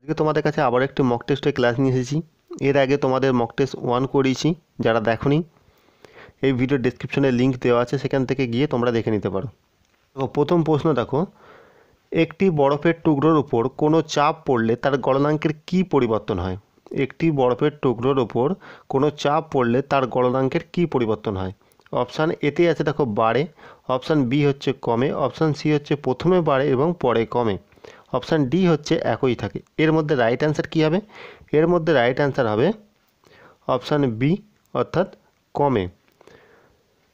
আজকে তোমাদের কাছে আবার একটি মক টেস্টের ক্লাস নিয়ে এসেছি। এর আগে তোমাদের মক টেস্ট 1 করিয়েছি, যারা দেখোনি এই ভিডিও ডেসক্রিপশনে লিঙ্ক দেওয়া আছে, সেখান থেকে গিয়ে তোমরা দেখে নিতে পারো। তো প্রথম প্রশ্ন দেখো, একটি বরফের টুকরোর উপর কোনো চাপ পড়লে তার গলনাঙ্কের কী পরিবর্তন হয়? একটি বরফের টুকরোর উপর কোনো চাপ পড়লে তার গলনাঙ্কের কী পরিবর্তন হয়? অপশান এতে আছে দেখো বাড়ে, অপশান বি হচ্ছে কমে, অপশান সি হচ্ছে প্রথমে বাড়ে এবং পরে কমে, অপশান ডি হচ্ছে একই থাকে। এর মধ্যে রাইট অ্যান্সার কী হবে? এর মধ্যে রাইট অ্যান্সার হবে অপশান বি, অর্থাৎ কমে।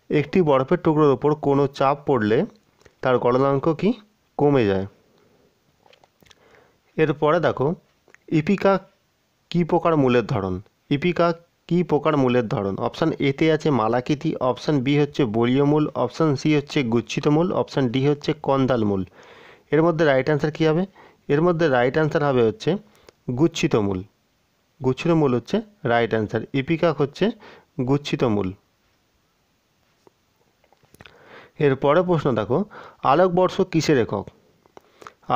একটি বরফের টুকরোর ওপর কোনো চাপ পড়লে তার গলনাঙ্ক কি কমে যায়। এরপরে দেখো, ইপিকা কী প্রকার মূলের ধরন? ইপিকা কী প্রকার মূলের ধরন? অপশান এতে আছে মালাকৃতি, অপশান বি হচ্ছে বলীয় মূল, অপশান সি হচ্ছে গুচ্ছিত মূল, অপশান ডি হচ্ছে কন্দাল মূল। এর মধ্যে রাইট অ্যান্সার কী হবে? এর মধ্যে রাইট অ্যান্সার হবে হচ্ছে গুচ্ছিত মূল। গুচ্ছিত মূল হচ্ছে রাইট অ্যান্সার। ইপিকাক হচ্ছে গুচ্ছিত মূল। এরপরে প্রশ্ন দেখো, আলোকবর্ষ কিসের একক?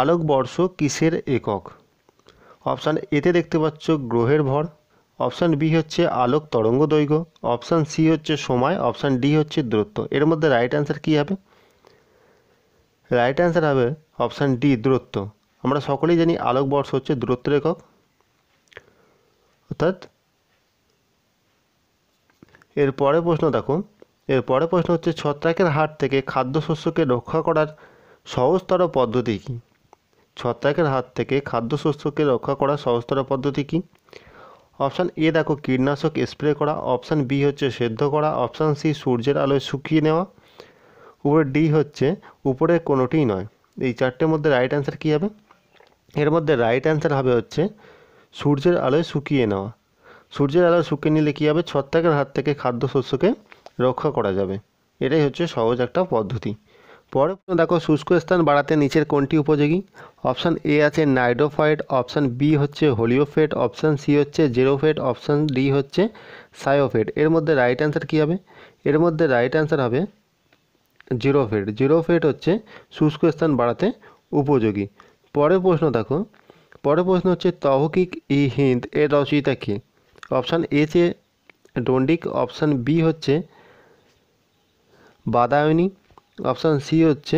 আলোকবর্ষ কিসের একক? অপশান এতে দেখতে পাচ্ছ গ্রহের ভর, অপশান বি হচ্ছে আলোক তরঙ্গ দৈর্ঘ্য, অপশান সি হচ্ছে সময়, অপশান ডি হচ্ছে দূরত্ব। এর মধ্যে রাইট অ্যান্সার কী হবে? রাইট অ্যান্সার হবে অপশান ডি, দূরত্ব। আমরা সকলেই জানি আলোকবর্ষ হচ্ছে দূরত্বের একক, অর্থাৎ। এরপরে প্রশ্ন দেখো, এরপরে প্রশ্ন হচ্ছে ছত্রাকের হাত থেকে খাদ্যশস্যকে রক্ষা করার সহজতর পদ্ধতি কী? ছত্রাকের হাত থেকে খাদ্যশস্যকে রক্ষা করার সহজতর পদ্ধতি কী? অপশান এ দেখো কীটনাশক স্প্রে করা, অপশান বি হচ্ছে সেদ্ধ করা, অপশান সি সূর্যের আলোয় শুকিয়ে নেওয়া, উপরে ডি হচ্ছে উপরে কোনোটিই নয়। এই চারটের মধ্যে রাইট অ্যান্সার কী হবে? এর মধ্যে রাইট অ্যান্সার হবে হচ্ছে সূর্যের আলোয় শুকিয়ে নেওয়া। সূর্যের আলোয় শুকিয়ে নিলে কী হবে? ছত্রাকের হাত থেকে খাদ্যশস্যকে রক্ষা করা যাবে। এটাই হচ্ছে সহজ একটা পদ্ধতি। পরে দেখো, শুষ্ক স্থান বাড়াতে নিচের কোনটি উপযোগী? অপশান এ আছে নাইডোফাইট, অপশান বি হচ্ছে হোলিওফেট, অপশান সি হচ্ছে জেরোফেট, অপশান ডি হচ্ছে সায়োফেট। এর মধ্যে রাইট অ্যান্সার কী হবে? এর মধ্যে রাইট অ্যান্সার হবে জেরোফেট। জেরোফেট হচ্ছে শুষ্ক স্থান বাড়াতে উপযোগী। পরের প্রশ্ন দেখো, পরের প্রশ্ন হচ্ছে তহকিক ই হিন্দ এর রচয়িতা কে? অপশান এ হচ্ছে ডন্ডিক, অপশান বি হচ্ছে বাদায়নী, অপশান সি হচ্ছে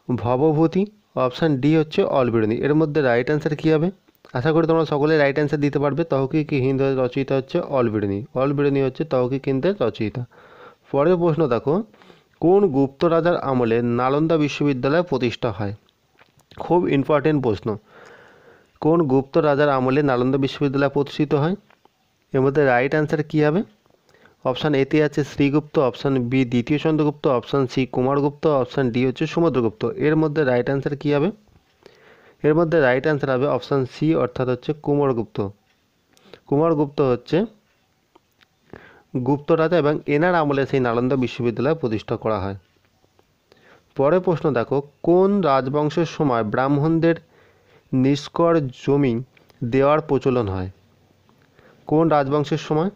ভবভূতি, অপশান ডি হচ্ছে অলবিরুনি। এর মধ্যে রাইট অ্যান্সার কী হবে? আশা করি তোমরা সকলে রাইট অ্যান্সার দিতে পারবে। তহকিক ই হিন্দ রচয়িতা হচ্ছে অলবিরুনি। অলবিরুনি হচ্ছে তহকিক হিন্দের রচয়িতা। পরের প্রশ্ন দেখো, কোন গুপ্ত রাজার আমলে নালন্দা বিশ্ববিদ্যালয় প্রতিষ্ঠা হয়? খুব ইম্পর্টেন্ট প্রশ্ন। কোন গুপ্ত রাজার আমলে নালন্দা বিশ্ববিদ্যালয় প্রতিষ্ঠিত হয়? এর মধ্যে রাইট অ্যান্সার কী হবে? অপশান এতে আছে শ্রীগুপ্ত, অপশান বি দ্বিতীয় Chandragupta, option C Kumaragupta, option D হচ্ছে সমুদ্রগুপ্ত। এর মধ্যে রাইট অ্যান্সার কী হবে? এর মধ্যে রাইট অ্যান্সার হবে অপশান সি, অর্থাৎ হচ্ছে কুমারগুপ্ত। কুমারগুপ্ত হচ্ছে গুপ্ত রাজা এবং এনার আমলে সেই নালন্দা বিশ্ববিদ্যালয় প্রতিষ্ঠা করা হয়। পরের প্রশ্ন দেখো, কোন রাজবংশের সময় ব্রাহ্মণদের নিষ্কর জমি দেওয়ার প্রচলন হয়? কোন রাজবংশের সময়?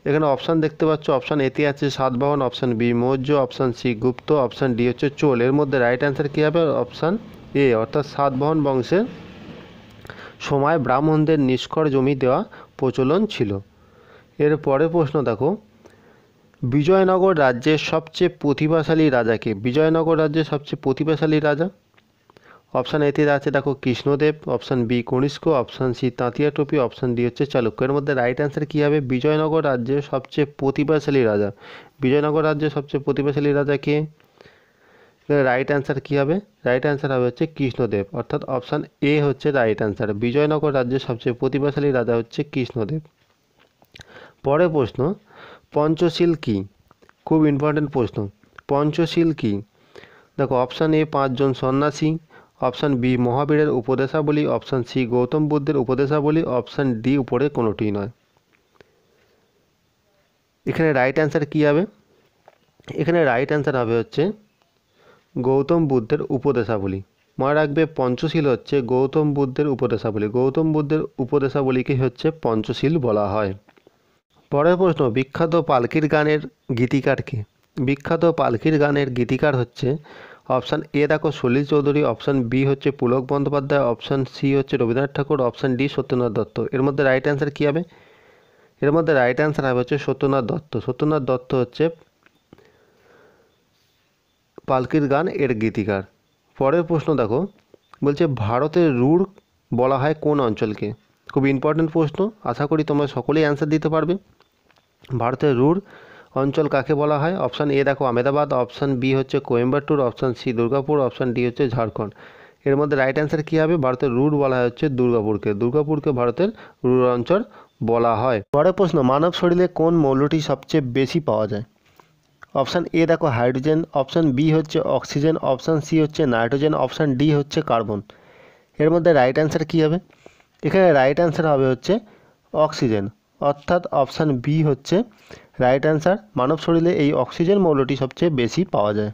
এখানে অপশান দেখতে পাচ্ছ। অপশান এতে আছে Satavahana, option B Maurya, option C Gupta, option D হচ্ছে চোল। এর মধ্যে রাইট অ্যান্সার কী হবে? অপশান এ, অর্থাৎ সাতবাহন বংশের সময় ব্রাহ্মণদের নিষ্কর জমি দেওয়া প্রচলন ছিল। এর পরের প্রশ্ন দেখো, বিজয়নগর রাজ্যের সবচেয়ে প্রতিভাশালী রাজাকে? বিজয়নগর রাজ্যের সবচেয়ে প্রতিভাশালী রাজা? অপশান এতে আছে দেখো Krishnadeva, option B Kanishka, option C তাঁতিয়া টোপি, অপশান ডি হচ্ছে চালুক্য। এর মধ্যে রাইট অ্যান্সার কী হবে? বিজয়নগর রাজ্যের সবচেয়ে প্রতিভাশালী রাজা। বিজয়নগর রাজ্যের সবচেয়ে প্রতিভাশালী রাজা কে? রাইট অ্যান্সার কী হবে? রাইট অ্যান্সার হবে হচ্ছে কৃষ্ণদেব, অর্থাৎ অপশান এ হচ্ছে রাইট অ্যান্সার। বিজয়নগর রাজ্যের সবচেয়ে প্রতিভাশালী রাজা হচ্ছে কৃষ্ণদেব। পরের প্রশ্ন, পঞ্চশীল কী? খুব ইম্পর্টেন্ট প্রশ্ন। পঞ্চশীল কী? দেখো, অপশান এ 5 জন সন্ন্যাসী, অপশান বি মহাবীরের উপদেশাবলী, অপশান সি গৌতম বুদ্ধের উপদেশাবলী, অপশান ডি উপরে কোনোটিই নয়। এখানে রাইট অ্যান্সার কী হবে? এখানে রাইট অ্যান্সার হবে হচ্ছে গৌতম বুদ্ধের উপদেশাবলী। মনে রাখবে, পঞ্চশীল হচ্ছে গৌতম বুদ্ধের উপদেশাবলী। গৌতম বুদ্ধের উপদেশাবলীকে হচ্ছে পঞ্চশীল বলা হয়। পরের প্রশ্ন, বিখ্যাত পালকির গানের গীতিকার কে? বিখ্যাত পালকির গানের গীতিকার হচ্ছে অপশান এ দেখো সলিল চৌধুরী, অপশান বি হচ্ছে পুলক বন্দ্যোপাধ্যায়, অপশান সি হচ্ছে রবীন্দ্রনাথ ঠাকুর, অপশান ডি সত্যেন্দ্রনাথ দত্ত। এর মধ্যে রাইট অ্যান্সার কী হবে? এর মধ্যে রাইট অ্যান্সার হবে হচ্ছে সত্যেন্দ্রনাথ দত্ত। সত্যেন্দ্রনাথ দত্ত হচ্ছে পালকির গান এর গীতিকার। পরের প্রশ্ন দেখো, বলছে ভারতের রুর বলা হয় কোন অঞ্চলকে? খুব ইম্পর্টেন্ট প্রশ্ন, আশা করি তোমরা সকলেই অ্যান্সার দিতে পারবে। ভারতের রুর অঞ্চল কাকে বলা হয়? অপশান এ দেখো আমেদাবাদ, অপশান বি হচ্ছে Coimbatore, option C Durgapur, option D হচ্ছে ঝাড়খণ্ড। এর মধ্যে রাইট অ্যান্সার কী হবে? ভারতের রুর বলা হয় হচ্ছে দুর্গাপুরকে। দুর্গাপুরকে ভারতের রুর অঞ্চল বলা হয়। পরের প্রশ্ন, মানব শরীরে কোন মৌলটি সবচেয়ে বেশি পাওয়া যায়? অপশান এ দেখো হাইড্রোজেন, অপশান বি হচ্ছে অক্সিজেন, অপশান সি হচ্ছে নাইট্রোজেন, অপশান ডি হচ্ছে কার্বন। এর মধ্যে রাইট অ্যান্সার কী হবে? এখানে রাইট অ্যান্সার হবে হচ্ছে অক্সিজেন, অর্থাৎ অপশান বি হচ্ছে রাইট অ্যান্সার। মানব শরীরে এই অক্সিজেন মৌলটি সবচেয়ে বেশি পাওয়া যায়।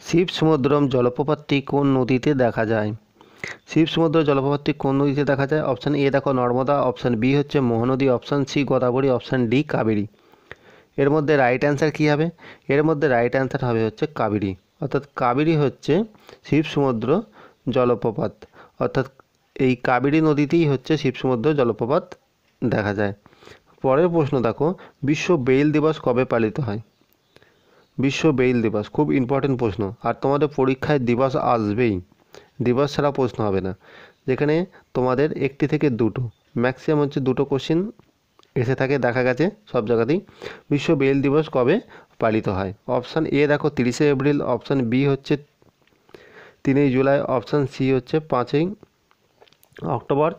শিব সমুদ্রম জলপ্রপাতটি কোন নদীতে দেখা যায়? শিব সমুদ্র জলপ্রপাতটি কোন নদীতে দেখা যায়? অপশান এ দেখো নর্মদা, অপশান বি হচ্ছে Mahanadi, option C Godavari, option D Kaveri. এর মধ্যে রাইট অ্যান্সার কী হবে? এর মধ্যে রাইট অ্যান্সার হবে হচ্ছে কাবেরী, অর্থাৎ কাবেরী হচ্ছে শিব সমুদ্র জলপ্রপাত, অর্থাৎ এই কাবেরী নদীতেই হচ্ছে শিব সমুদ্র জলপ্রপাত দেখা যায়। পরের প্রশ্ন দেখো, বিশ্ব ব্রেইল দিবস কবে পালিত হয়? বিশ্ব ব্রেইল দিবস খুব ইম্পর্টেন্ট প্রশ্ন, আর তোমাদের পরীক্ষায় দিবস আসবেই, দিবস ছাড়া প্রশ্ন হবে না, যেখানে তোমাদের একটি থেকে দুটো ম্যাক্সিমাম হচ্ছে দুটো কোশ্চেন এসে থাকে, দেখা গেছে সব জায়গাতেই। বিশ্ব ব্রেইল দিবস কবে পালিত হয়? অপশান এ দেখো 30শে এপ্রিল, অপশান বি হচ্ছে 3ই জুলাই, অপশান সি হচ্ছে 5ই অক্টোবর,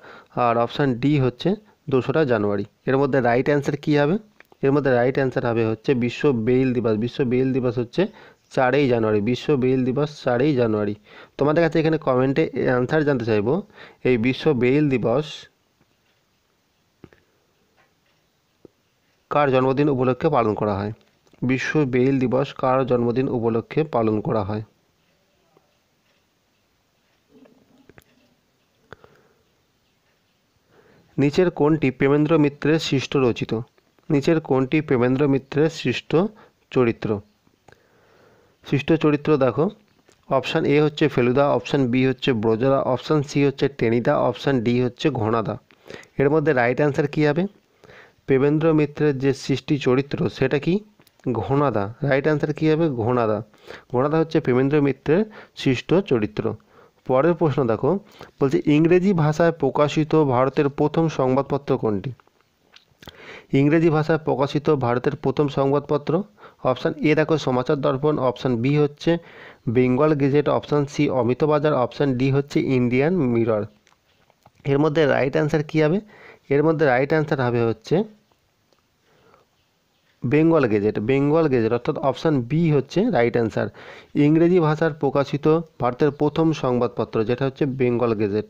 আর অপশান ডি হচ্ছে 2রা জানুয়ারি। এর মধ্যে রাইট অ্যান্সার কী হবে? এর মধ্যে রাইট অ্যান্সার হবে হচ্ছে বিশ্ব ব্রেইল দিবস। বিশ্ব ব্রেইল দিবস হচ্ছে 4ই জানুয়ারি। বিশ্ব ব্রেইল দিবস 4ই জানুয়ারি। তোমাদের কাছে এখানে কমেন্টে অ্যান্সার জানতে চাইবো, এই বিশ্ব ব্রেইল দিবস কার জন্মদিন উপলক্ষে পালন করা হয়? বিশ্ব ব্রেইল দিবস কার জন্মদিন উপলক্ষে পালন করা হয়? নিচের কোনটি প্রেমেন্দ্র মিত্রের সৃষ্ট রচিত? নিচের কোনটি প্রেমেন্দ্র মিত্রের সৃষ্ট চরিত্র দেখো, অপশান এ হচ্ছে ফেলুদা, অপশান বি হচ্ছে ব্রজরা, অপশান সি হচ্ছে টেনিদা, অপশান ডি হচ্ছে ঘনাদা। এর মধ্যে রাইট অ্যান্সার কী হবে? প্রেমেন্দ্র মিত্রের যে সৃষ্টি চরিত্র সেটা কি? ঘনাদা। রাইট অ্যান্সার কী হবে? ঘনাদা। ঘনাদা হচ্ছে প্রেমেন্দ্র মিত্রের সৃষ্ট চরিত্র। পরের প্রশ্ন দেখো, বলছে ইংরেজি ভাষায় প্রকাশিত ভারতের প্রথম সংবাদপত্র কোনটি? ইংরেজি ভাষায় প্রকাশিত ভারতের প্রথম সংবাদপত্র, অপশান এ দেখো সমাচার দর্পণ, অপশান বি হচ্ছে বেঙ্গল গেজেট, অপশান সি অমিতবাজার, অপশান ডি হচ্ছে ইন্ডিয়ান মিরর। এর মধ্যে রাইট অ্যান্সার কী হবে? এর মধ্যে রাইট অ্যান্সার হবে হচ্ছে বেঙ্গল গেজেট। বেঙ্গল গেজেট, অর্থাৎ অপশান বি হচ্ছে রাইট অ্যান্সার। ইংরেজি ভাষার প্রকাশিত ভারতের প্রথম সংবাদপত্র যেটা হচ্ছে বেঙ্গল গেজেট।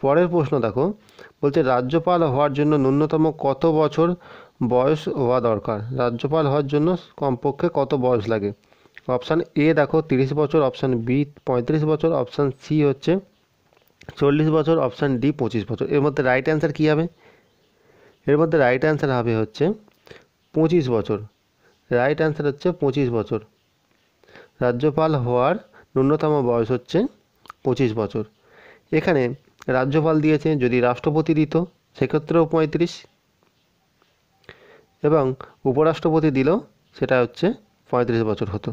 পরের প্রশ্ন দেখো, বলছে রাজ্যপাল হওয়ার জন্য ন্যূনতম কত বছর বয়স হওয়া দরকার? রাজ্যপাল হওয়ার জন্য কমপক্ষে কত বয়স লাগে? অপশান এ দেখো 30 বছর, অপশান বি 35 বছর, অপশান সি হচ্ছে 40 বছর, অপশান ডি 25 বছর। এর মধ্যে রাইট অ্যান্সার কী হবে? এর মধ্যে রাইট অ্যান্সার হবে হচ্ছে 25 বছর। রাইট অ্যান্সার হচ্ছে 25 বছর। রাজ্যপাল হওয়ার ন্যূনতম বয়স হচ্ছে 25 বছর। এখানে রাজ্যপাল দিয়েছে, যদি রাষ্ট্রপতি দিত সেক্ষেত্রেও 35, এবং উপরাষ্ট্রপতি দিলেও সেটা হচ্ছে 35 বছর হতো।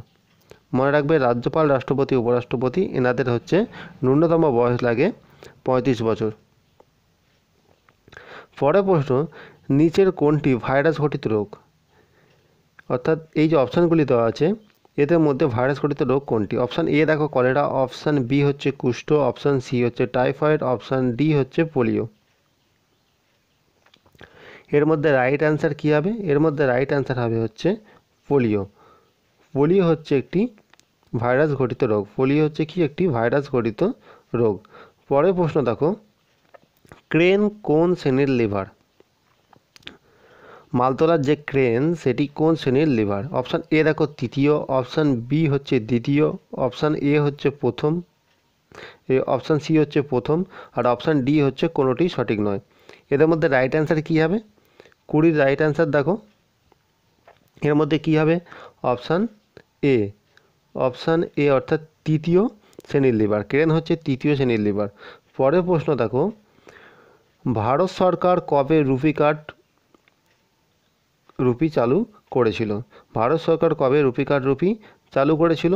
মনে রাখবে, রাজ্যপাল, রাষ্ট্রপতি, উপরাষ্ট্রপতি এনাদের হচ্ছে ন্যূনতম বয়স লাগে 35 বছর। পরের প্রশ্ন, নিচের কোনটি ভাইরাস ঘটিত রোগ? অর্থাৎ এই যে অপশানগুলি দেওয়া আছে এদের মধ্যে ভাইরাস ঘটিত রোগ কোনটি? অপশান এ দেখো কলেরা, অপশান বি হচ্ছে কুষ্ঠ, অপশান সি হচ্ছে টাইফয়েড, অপশান ডি হচ্ছে পোলিও। এর মধ্যে রাইট অ্যান্সার কী হবে? এর মধ্যে রাইট অ্যান্সার হবে হচ্ছে পোলিও। পোলিও হচ্ছে একটি ভাইরাস ঘটিত রোগ। পোলিও হচ্ছে কি? একটি ভাইরাস ঘটিত রোগ। পরের প্রশ্ন দেখো, ক্রেন কোন শ্রেণীর লিভার? মালতোলার যে ক্রেন সেটি কোন শ্রেণীর লিভার? অপশান এ দেখো তৃতীয়, অপশান বি হচ্ছে দ্বিতীয়, অপশান এ হচ্ছে প্রথম, অপশান সি হচ্ছে প্রথম, আর অপশান ডি হচ্ছে কোনোটি সঠিক নয়। এদের মধ্যে রাইট অ্যান্সার কী হবে? 20 রাইট অ্যান্সার দেখো, এর মধ্যে কী হবে? অপশান এ, অপশান এ অর্থাৎ তৃতীয় শ্রেণীর লিভার। ক্রেন হচ্ছে তৃতীয় শ্রেণীর লিভার। পরের প্রশ্ন দেখো, ভারত সরকার কবে রুপি চালু করেছিল? ভারত সরকার কবে রুপি চালু করেছিল?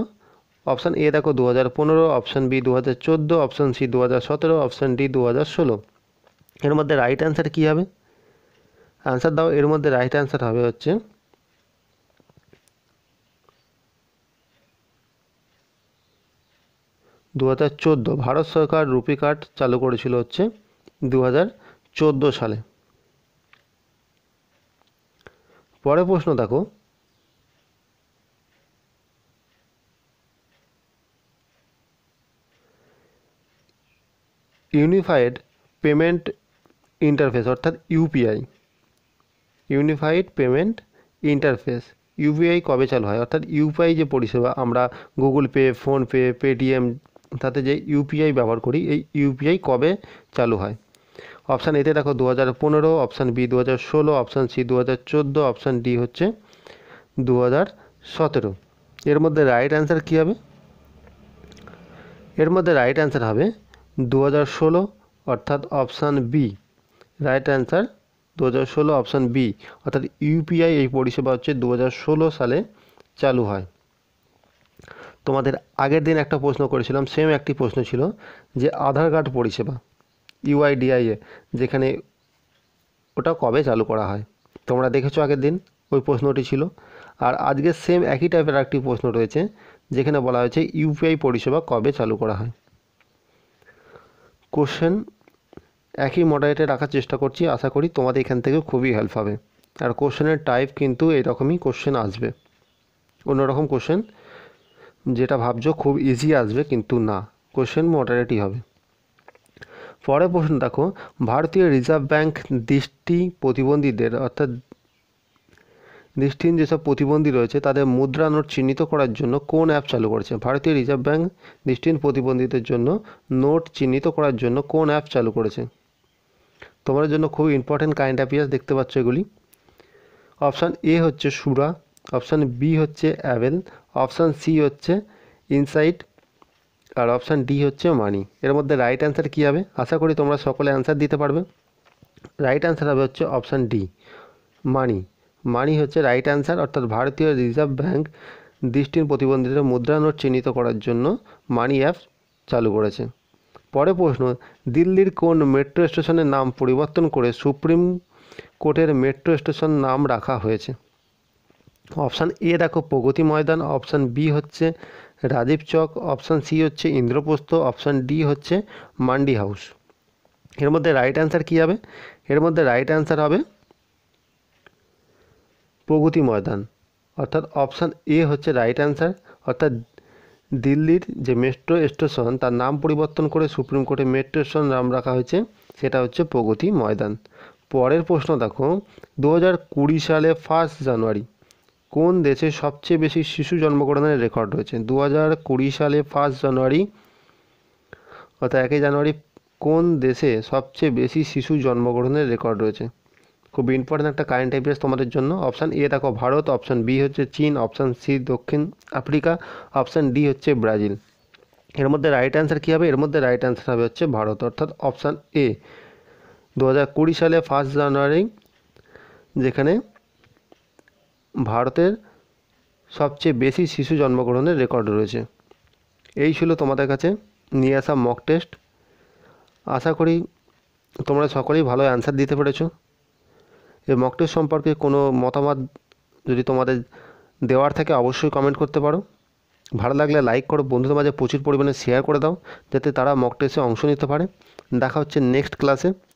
অপশান এ দেখো 2015, option B 2014, option C 2017, option D 2016। এর মধ্যে রাইট অ্যান্সার কী হবে? অ্যান্সার দাও। এর মধ্যে রাইট অ্যান্সার হবে হচ্ছে 2014। ভারত সরকার রুপি কার্ড চালু করেছিল হচ্ছে 2014 সালে। পরের প্রশ্ন দেখো, ইউনিফাইড পেমেন্ট ইন্টারফেস অর্থাৎ UPI, unified payment interface UPI কবে চালু হয়? অর্থাৎ ইউপিআই যে পরিষেবা আমরা গুগল পে, ফোনপে, পেটিএম তাতে যে ইউপিআই ব্যবহার করি, এই ইউপিআই কবে চালু হয়? অপশান এতে দেখো 2015, option B 2016, option C 2014, option D হচ্ছে 2017। এর মধ্যে রাইট অ্যান্সার কী হবে? এর মধ্যে রাইট অ্যান্সার হবে 2016 অর্থাৎ option B. Right answer 2016 option B, অর্থাৎ ইউপিআই এই পরিষেবা হচ্ছে 2016 সালে চালু হয়। তোমাদের আগের দিন একটা প্রশ্ন করেছিলাম, সেম একটি প্রশ্ন ছিল যে আধার কার্ড পরিষেবা ইউআইডিআইএ, যেখানে ওটা কবে চালু করা হয়? তোমরা দেখেছো আগের দিন ওই প্রশ্নটি ছিল। আর আজকে সেম একই টাইপের একটি প্রশ্ন রয়েছে যেখানে বলা হয়েছে ইউপিআই পরিষেবা কবে চালু করা হয়। কোশ্চেন একই মডারেটে রাখার চেষ্টা করছি, আশা করি তোমাদের এখান থেকে খুবই হেল্প হবে। আর কোশ্চেনের টাইপ কিন্তু এরকমই কোশ্চেন আসবে, অন্যরকম কোশ্চেন যেটা ভাবছো খুব ইজি আসবে, কিন্তু না, কোশ্চেন মডারেটই হবে। পরের প্রশ্ন দেখো, ভারতীয় রিজার্ভ ব্যাঙ্ক দৃষ্টি প্রতিবন্ধীদের অর্থাৎ দৃষ্টিহীন যেসব প্রতিবন্ধী রয়েছে তাদের মুদ্রা নোট চিহ্নিত করার জন্য কোন অ্যাপ চালু করেছে? ভারতীয় রিজার্ভ ব্যাঙ্ক দৃষ্টিহীন প্রতিবন্ধীদের জন্য নোট চিহ্নিত করার জন্য কোন অ্যাপ চালু করেছে? তোমাদের জন্য খুব ইম্পর্টেন্ট কারেন্ট অ্যাফেয়ার্স দেখতে পাচ্ছ এগুলি। অপশান এ হচ্ছে সুরা, অপশান বি হচ্ছে অ্যাভেল, অপশান সি হচ্ছে ইনসাইট, আর অপশান ডি হচ্ছে মানি। এর মধ্যে রাইট অ্যান্সার কী হবে? আশা করি তোমরা সকলে অ্যান্সার দিতে পারবে। রাইট অ্যান্সার হবে হচ্ছে অপশান ডি, মানি। মানি হচ্ছে রাইট অ্যান্সার, অর্থাৎ ভারতীয় রিজার্ভ ব্যাঙ্ক দৃষ্টিহীন প্রতিবন্ধীদের মুদ্রা নোট চিহ্নিত করার জন্য মানি অ্যাপ চালু করেছে। পরের প্রশ্ন, দিল্লির কোন মেট্রো স্টেশনের নাম পরিবর্তন করে সুপ্রিম কোর্টের মেট্রো স্টেশন নাম রাখা হয়েছে? অপশান এ দেখো প্রগতি ময়দান, অপশান বি হচ্ছে রাজীব চক, অপশান সি হচ্ছে ইন্দ্রপ্রস্থ, অপশান ডি হচ্ছে মান্ডি হাউস। এর মধ্যে রাইট অ্যান্সার কী হবে? এর মধ্যে রাইট অ্যান্সার হবে প্রগতি ময়দান, অর্থাৎ অপশান এ হচ্ছে রাইট অ্যান্সার। অর্থাৎ দিল্লির যে মেট্রো স্টেশন তার নাম পরিবর্তন করে সুপ্রিম কোর্টে মেট্রো স্টেশন নাম রাখা হয়েছে, সেটা হচ্ছে প্রগতি ময়দান। পরের প্রশ্ন দেখো, 2020 সালে 1 জানুয়ারি কোন দেশে সবচেয়ে বেশি শিশু জন্মগ্রহণের রেকর্ড রয়েছে? 2020 সালে 1 জানুয়ারি অর্থাৎ 1 জানুয়ারি কোন দেশে সবচেয়ে বেশি শিশু জন্মগ্রহণের রেকর্ড রয়েছে? খুব ইম্পর্টেন্ট একটা কারেন্ট অ্যাফেয়ার্স তোমাদের জন্য। অপশান এ দেখো ভারত, অপশান বি হচ্ছে চীন, অপশান সি দক্ষিণ আফ্রিকা, অপশান ডি হচ্ছে ব্রাজিল। এর মধ্যে রাইট অ্যান্সার কী হবে? এর মধ্যে রাইট অ্যান্সার হবে হচ্ছে ভারত, অর্থাৎ অপশান এ 2020 সালে 1 জানুয়ারি যেখানে ভারতের সবচেয়ে বেশি শিশু জন্মগ্রহণের রেকর্ড রয়েছে। এই ছিল তোমাদের কাছে নিয়ে আসা মক টেস্ট। আশা করি তোমরা সকলেই ভালো অ্যান্সার দিতে পেরেছো। এই মক টেস্ট সম্পর্কে কোনো মতামত যদি তোমাদের দেওয়ার থাকে অবশ্যই কমেন্ট করতে পারো। ভালো লাগলে লাইক করো, বন্ধুদের মাঝে প্রচুর পরিমাণে শেয়ার করে দাও যাতে তারা মক টেস্টে অংশ নিতে পারে। দেখা হচ্ছে নেক্সট ক্লাসে।